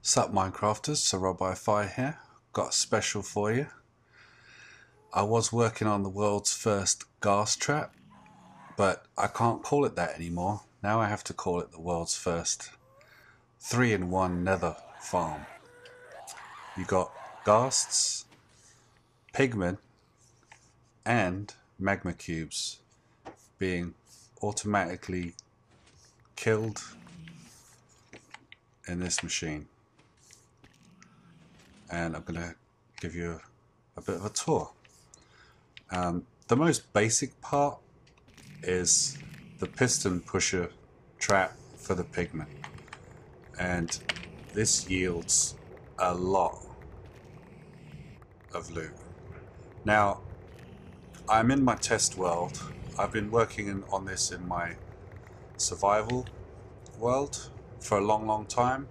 Sup Minecrafters, SirRobHiFi here. Got a special for you. I was working on the world's first ghast trap, but I can't call it that anymore. Now I have to call it the world's first 3-in-1 nether farm. You got ghasts, pigmen, and magma cubes being automatically killed in this machine. And I'm going to give you a bit of a tour. The most basic part is the piston pusher trap for the pigmen, and this yields a lot of loot. Now, I'm in my test world. I've been working on this in my survival world for a long time.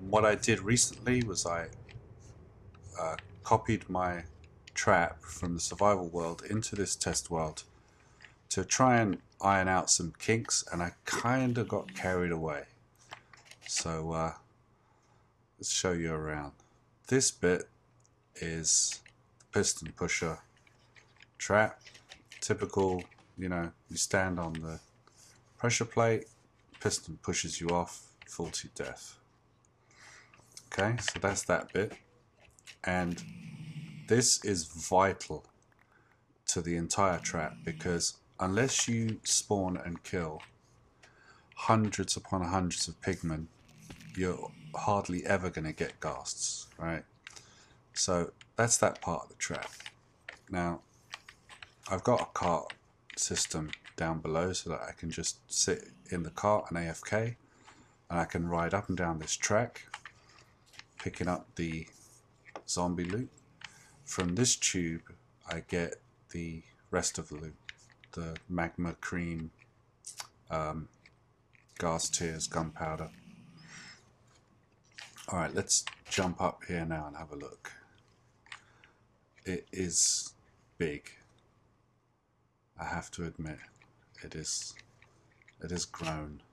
What I did recently was I copied my trap from the survival world into this test world to try and iron out some kinks, and I kind of got carried away. So let's show you around. This bit is the piston pusher trap. Typical, you stand on the pressure plate, piston pushes you off, fall to your death. Okay, so that's that bit, and this is vital to the entire trap, because unless you spawn and kill hundreds upon hundreds of pigmen, you're hardly ever going to get ghasts, right? So that's that part of the trap. Now, I've got a cart system down below so that I can just sit in the cart and AFK, and I can ride up and down this track picking up the zombie loot. From this tube I get the rest of the loot, the magma cream, ghast tears, gunpowder. Alright, let's jump up here now and have a look. It is big. I have to admit, it is grown.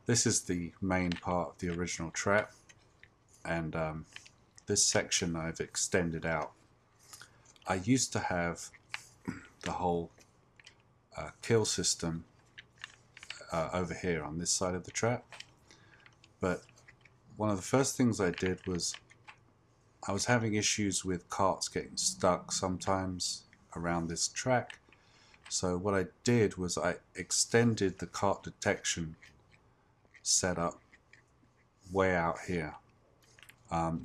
This is the main part of the original trap, and this section I've extended out. I used to have the whole kill system over here on this side of the trap, but one of the first things I did was I was having issues with carts getting stuck sometimes around this track. So what I did was I extended the cart detection setup way out here.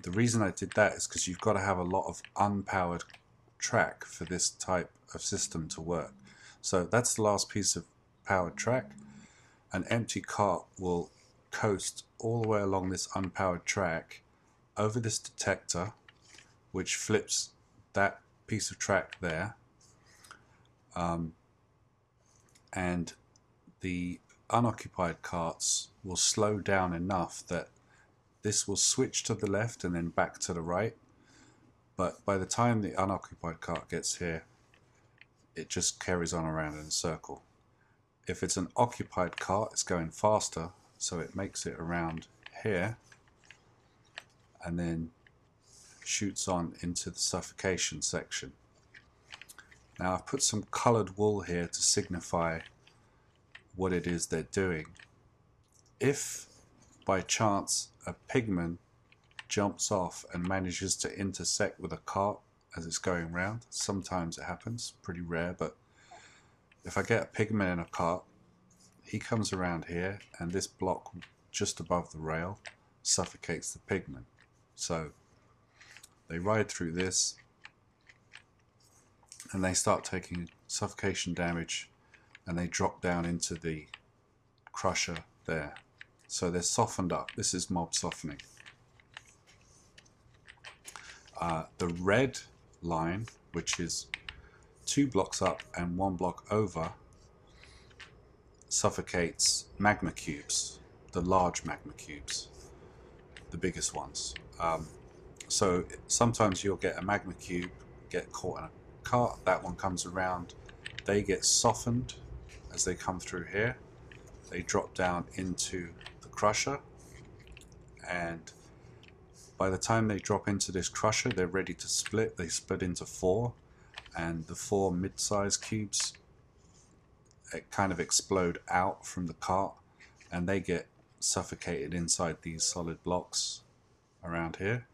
The reason I did that is because you've got to have a lot of unpowered track for this type of system to work. So that's the last piece of powered track. An empty cart will coast all the way along this unpowered track over this detector, which flips that piece of track there, and the unoccupied carts will slow down enough that this will switch to the left and then back to the right, but by the time the unoccupied cart gets here, it just carries on around in a circle. If it's an occupied cart, it's going faster, so it makes it around here and then shoots on into the suffocation section. Now I've put some coloured wool here to signify what it is they're doing. If by chance a pigman jumps off and manages to intersect with a cart as it's going round, sometimes it happens, pretty rare, but if I get a pigman in a cart, he comes around here and this block just above the rail suffocates the pigman. So they ride through this and they start taking suffocation damage, and they drop down into the crusher there. So they're softened up. This is mob softening. The red line, which is 2 blocks up and 1 block over, suffocates magma cubes, the large magma cubes, the biggest ones. So sometimes you'll get a magma cube get caught in a cart, that one comes around, they get softened as they come through here, they drop down into the crusher, and by the time they drop into this crusher, they're ready to split. They split into 4, and the 4 mid-sized cubes kind of explode out from the cart, and they get suffocated inside these solid blocks around here.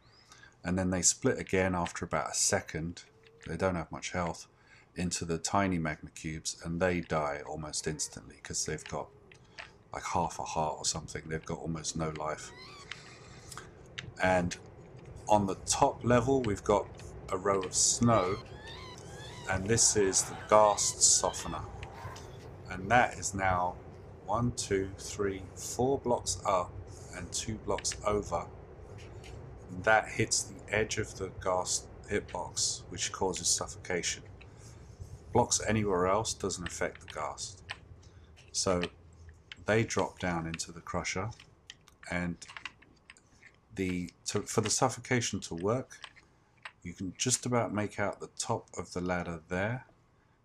And then they split again after about a second. They don't have much health, into the tiny magma cubes, and they die almost instantly because they've got like half a heart or something. They've got almost no life. And on the top level we've got a row of snow, and this is the Ghast softener, and that is now 1, 2, 3, 4 blocks up and 2 blocks over. And that hits the edge of the Ghast hitbox, which causes suffocation. Blocks anywhere else doesn't affect the Ghast. So they drop down into the crusher, and for the suffocation to work, you can just about make out the top of the ladder there.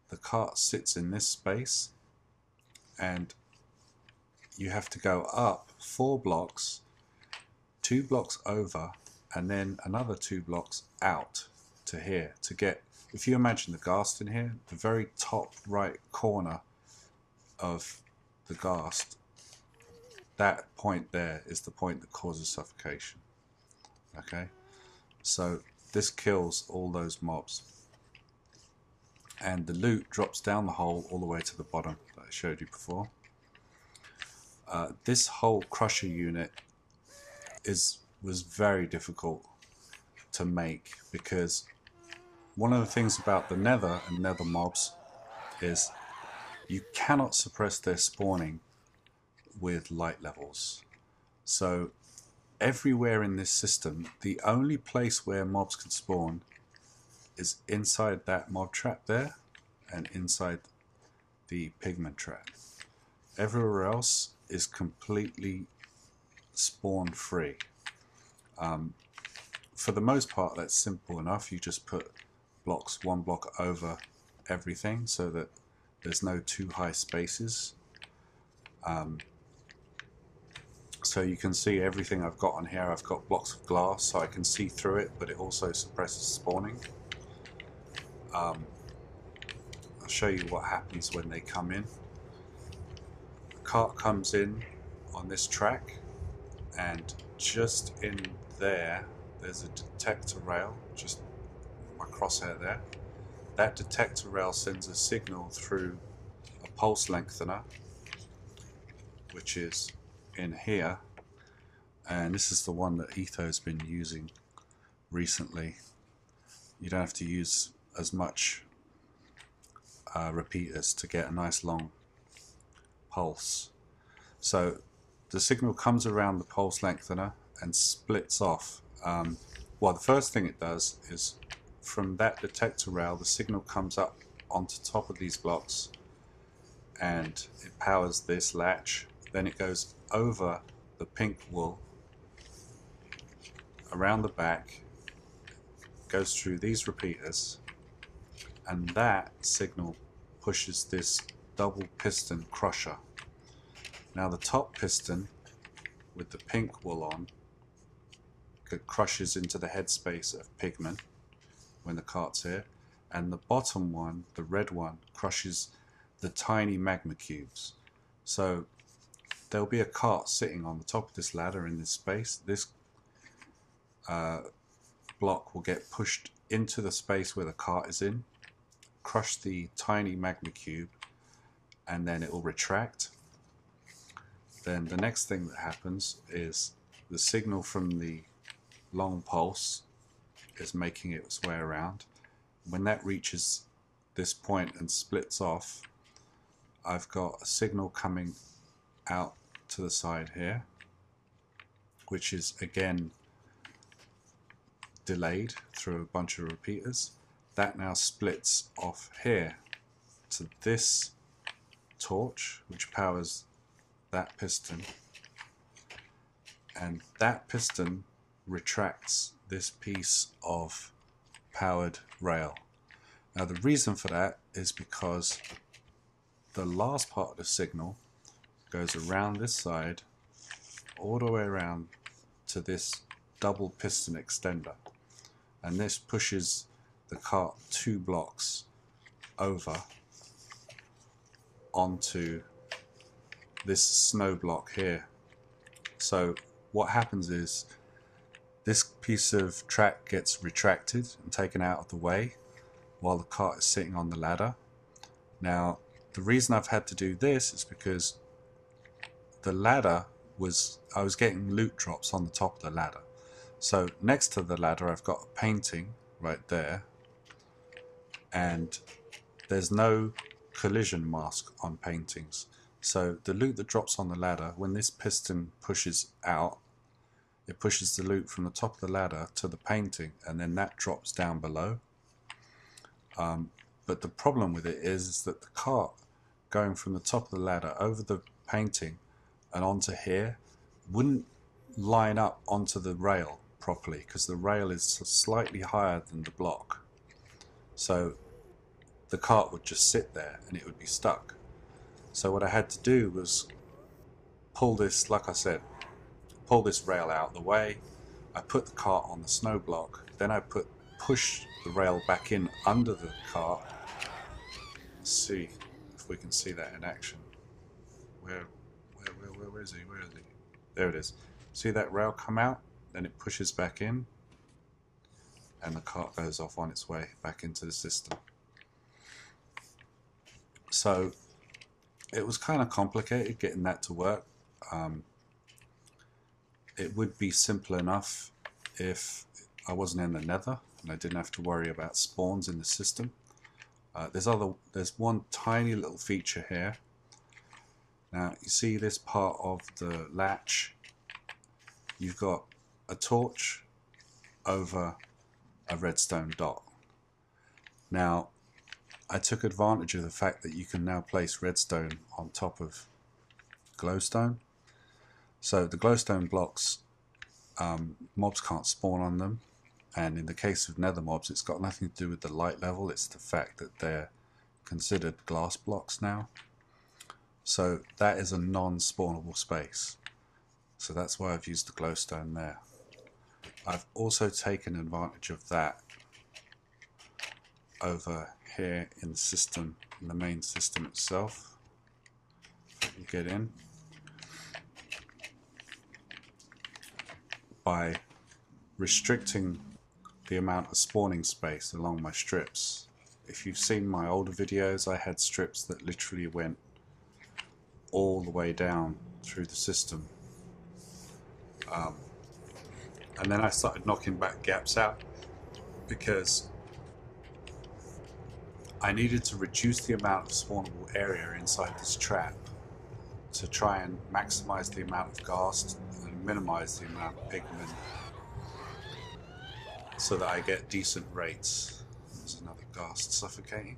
The cart sits in this space, and you have to go up 4 blocks, 2 blocks over, and then another 2 blocks out to here to get, if you imagine the Ghast in here, the very top right corner of the Ghast, that point there is the point that causes suffocation. Okay, so this kills all those mobs, and the loot drops down the hole all the way to the bottom that I showed you before. This whole crusher unit was very difficult to make, because one of the things about the Nether and Nether mobs is you cannot suppress their spawning with light levels. So everywhere in this system, the only place where mobs can spawn is inside that mob trap there and inside the Pigmen trap. Everywhere else is completely spawn free. For the most part, that's simple enough. You just put blocks 1 block over everything so that there's no too high spaces. So you can see everything I've got on here. I've got blocks of glass so I can see through it, but it also suppresses spawning. I'll show you what happens when they come in. The cart comes in on this track, and just in there's a detector rail, just my crosshair there. That detector rail sends a signal through a pulse lengthener, which is in here, and this is the one that Etho's been using recently. You don't have to use as much repeaters to get a nice long pulse. So the signal comes around the pulse lengthener and splits off. Well, the first thing it does is from that detector rail, the signal comes up onto top of these blocks and it powers this latch. Then it goes over the pink wool, around the back, goes through these repeaters, and that signal pushes this double piston crusher. Now the top piston with the pink wool on crushes into the headspace of Pigmen when the cart's here, and the bottom one, the red one, crushes the tiny magma cubes. So there'll be a cart sitting on the top of this ladder in this space. This block will get pushed into the space where the cart is in, crush the tiny magma cube, and then it will retract. Then the next thing that happens is the signal from the long pulse is making its way around. When that reaches this point and splits off, I've got a signal coming out to the side here, which is again delayed through a bunch of repeaters. That now splits off here to this torch, which powers that piston, and that piston retracts this piece of powered rail. Now the reason for that is because the last part of the signal goes around this side all the way around to this double piston extender, and this pushes the cart 2 blocks over onto this snow block here. So what happens is this piece of track gets retracted and taken out of the way while the cart is sitting on the ladder. Now the reason I've had to do this is because the ladder I was getting loot drops on the top of the ladder. So next to the ladder I've got a painting right there, and there's no collision mask on paintings. So the loot that drops on the ladder, when this piston pushes out, it pushes the loot from the top of the ladder to the painting, and then that drops down below. But the problem with it is that the cart going from the top of the ladder over the painting and onto here wouldn't line up onto the rail properly, because the rail is slightly higher than the block. So the cart would just sit there and it would be stuck. So what I had to do was pull this, like I said, pull this rail out of the way. I put the cart on the snow block, then I push the rail back in under the cart. Let's see if we can see that in action. Where is he? Where is he? There it is. See that rail come out? Then it pushes back in, and the cart goes off on its way back into the system. So it was kind of complicated getting that to work. It would be simple enough if I wasn't in the Nether and I didn't have to worry about spawns in the system. There's one tiny little feature here. Now you see this part of the latch, you've got a torch over a redstone dot. Now I took advantage of the fact that you can now place redstone on top of glowstone. So the glowstone blocks, mobs can't spawn on them, and in the case of nether mobs it's got nothing to do with the light level, it's the fact that they're considered glass blocks now. So that is a non-spawnable space. So that's why I've used the glowstone there. I've also taken advantage of that over here in the system, in the main system itself. You get in by restricting the amount of spawning space along my strips. If you've seen my older videos, I had strips that literally went all the way down through the system. And then I started knocking back gaps out because I needed to reduce the amount of spawnable area inside this trap to try and maximize the amount of Ghast and minimize the amount of Pigmen, so that I get decent rates. There's another Ghast suffocating.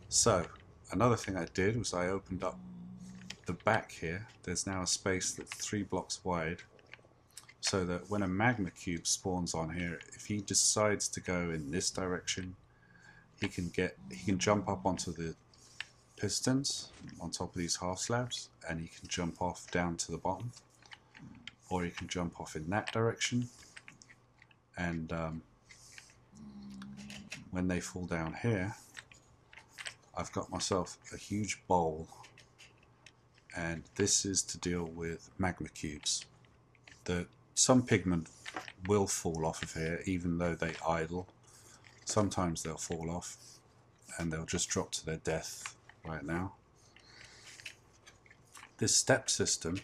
So another thing I did was I opened up the back here. There's now a space that's 3 blocks wide, so that when a magma cube spawns on here, if he decides to go in this direction, he can jump up onto the pistons on top of these half slabs, and he can jump off down to the bottom, or he can jump off in that direction, and when they fall down here, I've got myself a huge bowl, and this is to deal with magma cubes. Some pigmen will fall off of here even though they idle. Sometimes they'll fall off and they'll just drop to their death right now. This step system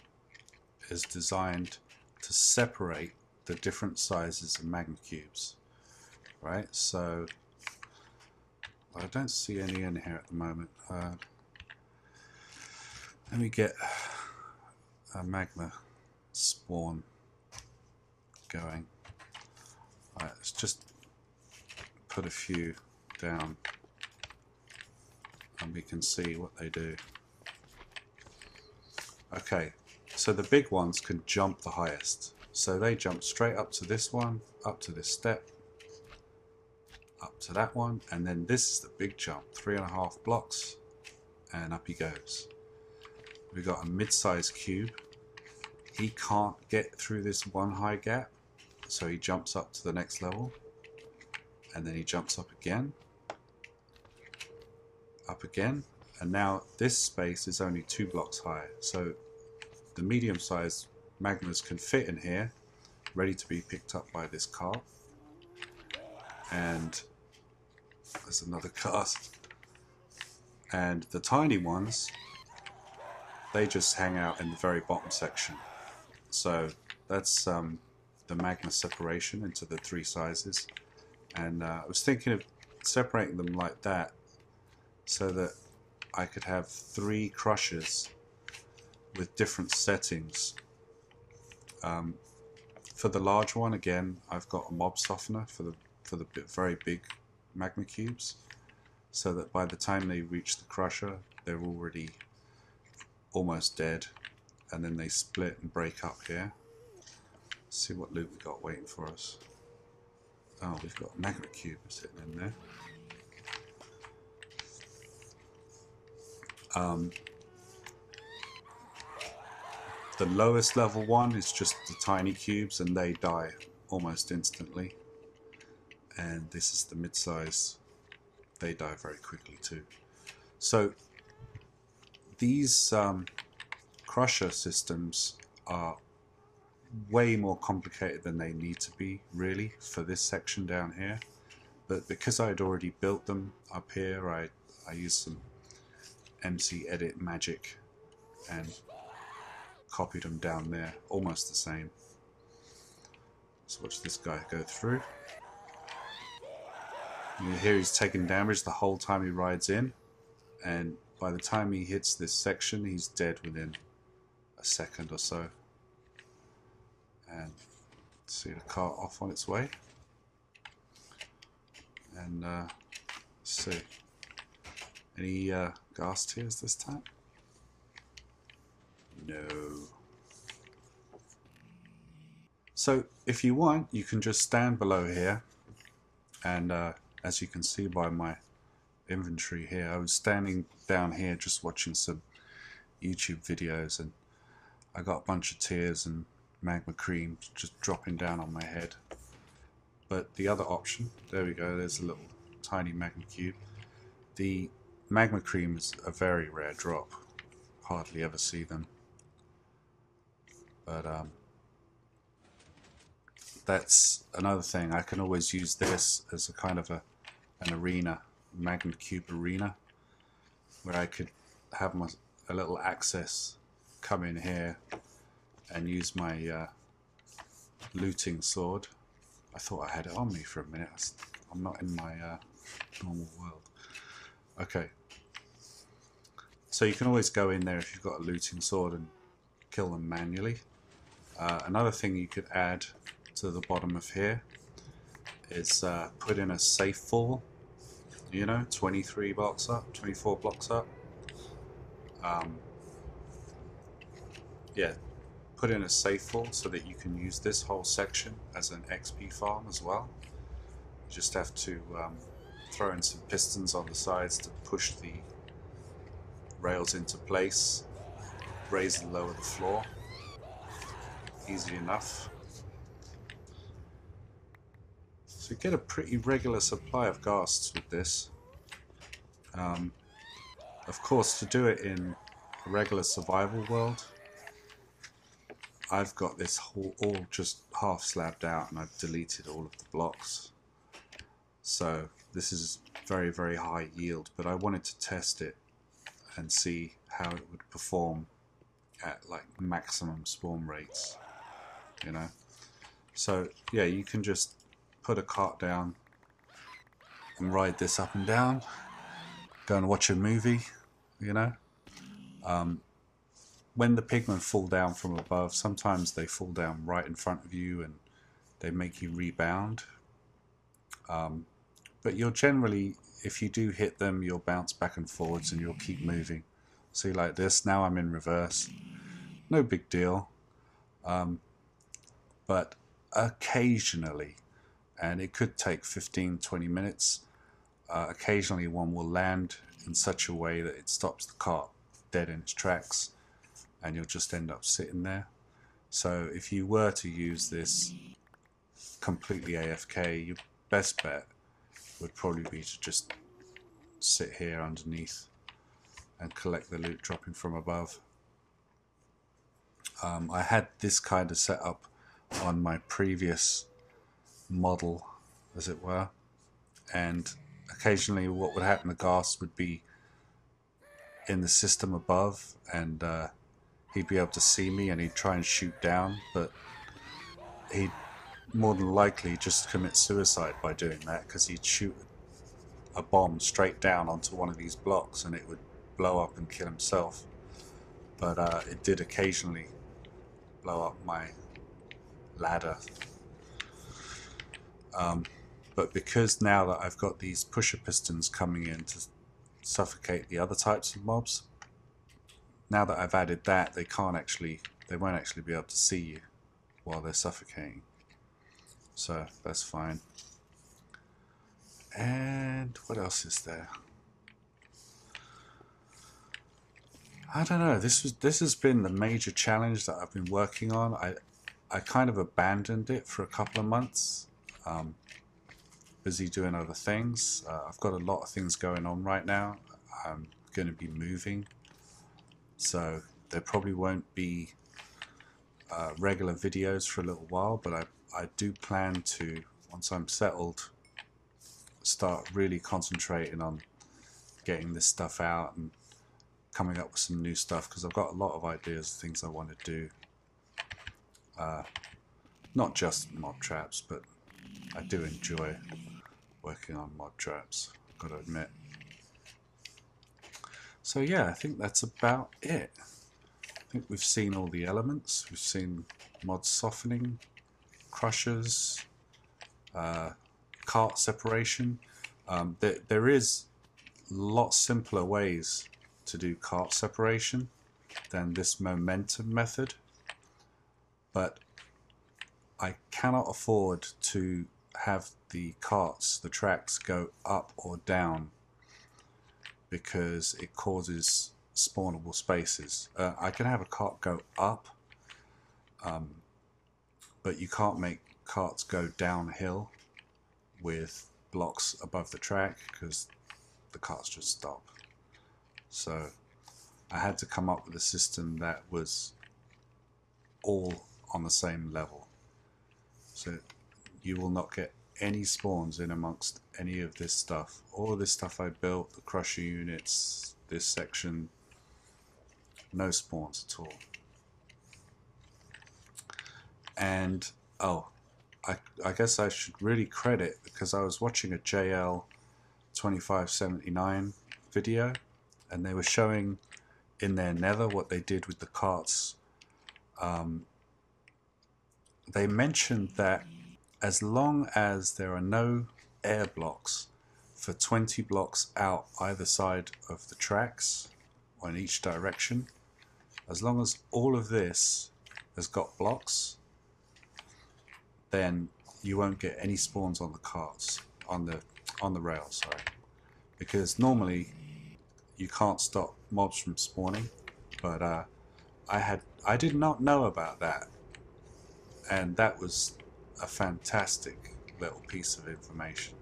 is designed to separate the different sizes of magma cubes, right? So I don't see any in here at the moment. Let me get a magma spawn going. Right, let's just put a few down and we can see what they do. Okay, so the big ones can jump the highest. So they jump straight up to this one, up to this step, up to that one, and then this is the big jump, 3.5 blocks, and up he goes. We've got a mid-sized cube. he can't get through this one high gap, so he jumps up to the next level, and then he jumps up again, and now this space is only 2 blocks high, so the medium-sized magmas can fit in here, ready to be picked up by this cart. And there's another Ghast. And the tiny ones, they just hang out in the very bottom section. So that's the magma separation into the 3 sizes. And I was thinking of separating them like that so that I could have 3 crushers with different settings. For the large one, again, I've got a mob softener for the very big magma cubes, so that by the time they reach the crusher, they're already almost dead, and then they split and break up here. Let's see what loot we got waiting for us. Oh, we've got a magma cube sitting in there. The lowest level one is just the tiny cubes, and they die almost instantly. And this is the mid-size. They die very quickly too. So these crusher systems are way more complicated than they need to be, really, for this section down here. But because I had already built them up here, I used some MC edit magic and copied them down there, almost the same. So watch this guy go through. You hear he's taking damage the whole time he rides in, and by the time he hits this section, he's dead within a second or so. And see the cart off on its way. And let's see, any ghast tears this time? No. So if you want, you can just stand below here, and as you can see by my inventory here, I was standing down here just watching some YouTube videos, and I got a bunch of tears and magma cream just dropping down on my head. But the other option, there we go, there's a little tiny magma cube. The magma cream is a very rare drop, hardly ever see them. But that's another thing. I can always use this as a kind of an arena, Magma Cube arena, where I could have a little access, come in here and use my looting sword. I thought I had it on me for a minute. I'm not in my normal world. Okay. So you can always go in there if you've got a looting sword and kill them manually. Another thing you could add to the bottom of here is put in a safe fall, you know, 23 blocks up, 24 blocks up. Yeah, put in a safe fall so that you can use this whole section as an XP farm as well. You just have to throw in some pistons on the sides to push the rails into place, raise and lower the floor. Easy enough. So you get a pretty regular supply of ghasts with this. Of course, to do it in a regular survival world, I've got this all just half slabbed out, and I've deleted all of the blocks. So this is very, very high yield, but I wanted to test it and see how it would perform at like maximum spawn rates, you know. So yeah, you can just put a cart down and ride this up and down, go and watch a movie, you know. When the pigmen fall down from above, sometimes they fall down right in front of you and they make you rebound. But you'll generally, if you do hit them, you'll bounce back and forwards and you'll keep moving. See, like this, now I'm in reverse. No big deal. But occasionally, and it could take 15-20 minutes, occasionally one will land in such a way that it stops the cart dead in its tracks, and you'll just end up sitting there. So if you were to use this completely AFK, your best bet would probably be to just sit here underneath and collect the loot dropping from above. I had this kind of setup on my previous model, as it were, and occasionally what would happen to Ghast would be in the system above, and he'd be able to see me and he'd try and shoot down, but he'd more than likely just commit suicide by doing that, because he'd shoot a bomb straight down onto one of these blocks and it would blow up and kill himself. But it did occasionally blow up my ladder. But because now that I've got these pusher pistons coming in to suffocate the other types of mobs, now that I've added that, they won't actually be able to see you while they're suffocating. So that's fine. And what else is there? I don't know. This has been the major challenge that I've been working on. I kind of abandoned it for a couple of months. Busy doing other things. I've got a lot of things going on right now. I'm going to be moving, so there probably won't be regular videos for a little while, but I do plan to, once I'm settled, start really concentrating on getting this stuff out and coming up with some new stuff, because I've got a lot of ideas of things I want to do. Not just mob traps, but I do enjoy working on mob traps, I've got to admit. So yeah, I think that's about it. I think we've seen all the elements. We've seen mod softening, crushers, cart separation. There is a lot simpler ways to do cart separation than this momentum method, but I cannot afford to have the carts, the tracks, go up or down because it causes spawnable spaces. I can have a cart go up, but you can't make carts go downhill with blocks above the track because the carts just stop. So I had to come up with a system that was all on the same level. So you will not get any spawns in amongst any of this stuff. All of this stuff I built, the crusher units, this section, no spawns at all. And oh, I guess I should really credit, because I was watching a JL 2579 video and they were showing in their Nether what they did with the carts. They mentioned that as long as there are no air blocks for 20 blocks out either side of the tracks or in each direction, as long as all of this has got blocks, then you won't get any spawns on the carts, on the rails, sorry. Because normally you can't stop mobs from spawning, but I did not know about that, and that was a fantastic little piece of information.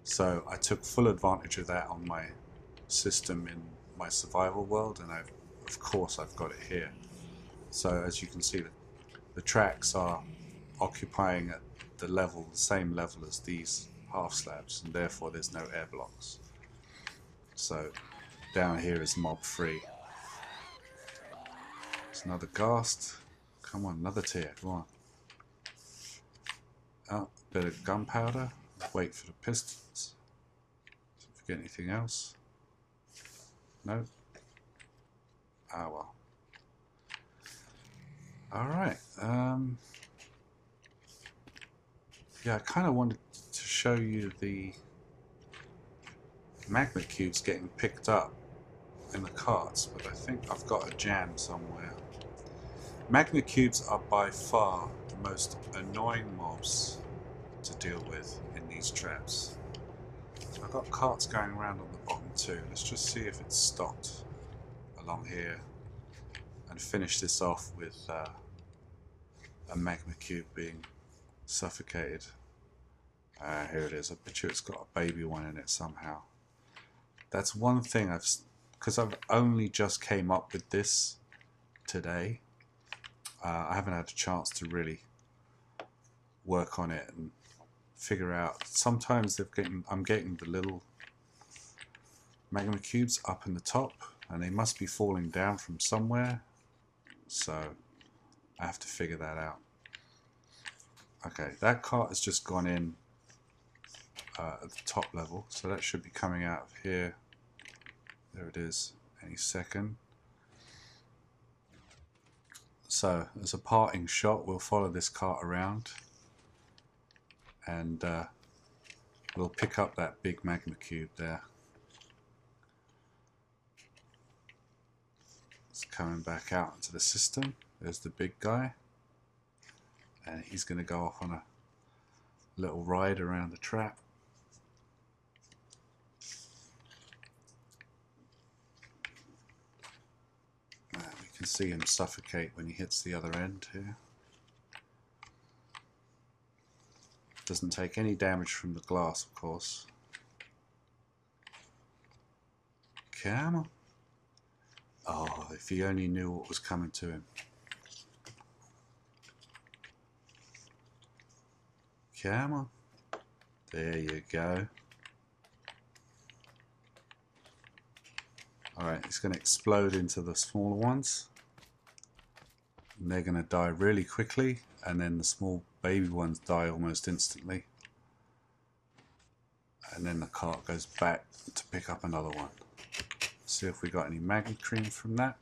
So I took full advantage of that on my system in my survival world, and of course I've got it here. So as you can see, the tracks are occupying at the same level as these half slabs, and therefore there's no air blocks. So down here is mob free. It's another Ghast. Come on, another tier, come on. Oh, bit of gunpowder. Wait for the pistons. Didn't forget anything else? No? Ah, well. Alright. Yeah, I kind of wanted to show you the magma cubes getting picked up in the carts, but I think I've got a jam somewhere. Magma cubes are by far the most annoying mobs to deal with in these traps. So I've got carts going around on the bottom too. Let's just see if it's stopped along here and finish this off with a magma cube being suffocated. Here it is. I bet you it's got a baby one in it somehow. That's one thing because I've only just came up with this today. I haven't had a chance to really work on it and figure out. Sometimes I'm getting the little magma cubes up in the top, and they must be falling down from somewhere. So I have to figure that out. Okay, that cart has just gone in at the top level, so that should be coming out of here. There it is, any second. So as a parting shot, we'll follow this cart around, and we'll pick up that big magma cube there. It's coming back out into the system. There's the big guy, and he's going to go off on a little ride around the trap. We can see him suffocate when he hits the other end here. Doesn't take any damage from the glass, of course. Come on. Oh, if he only knew what was coming to him. Come on. There you go. Alright, it's going to explode into the smaller ones. And they're going to die really quickly, and then the small baby ones die almost instantly. And then the cart goes back to pick up another one. See if we got any magma cream from that.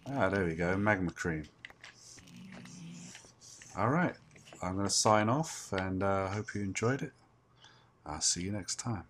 Ah, there we go, magma cream. Alright, I'm going to sign off, and I hope you enjoyed it. I'll see you next time.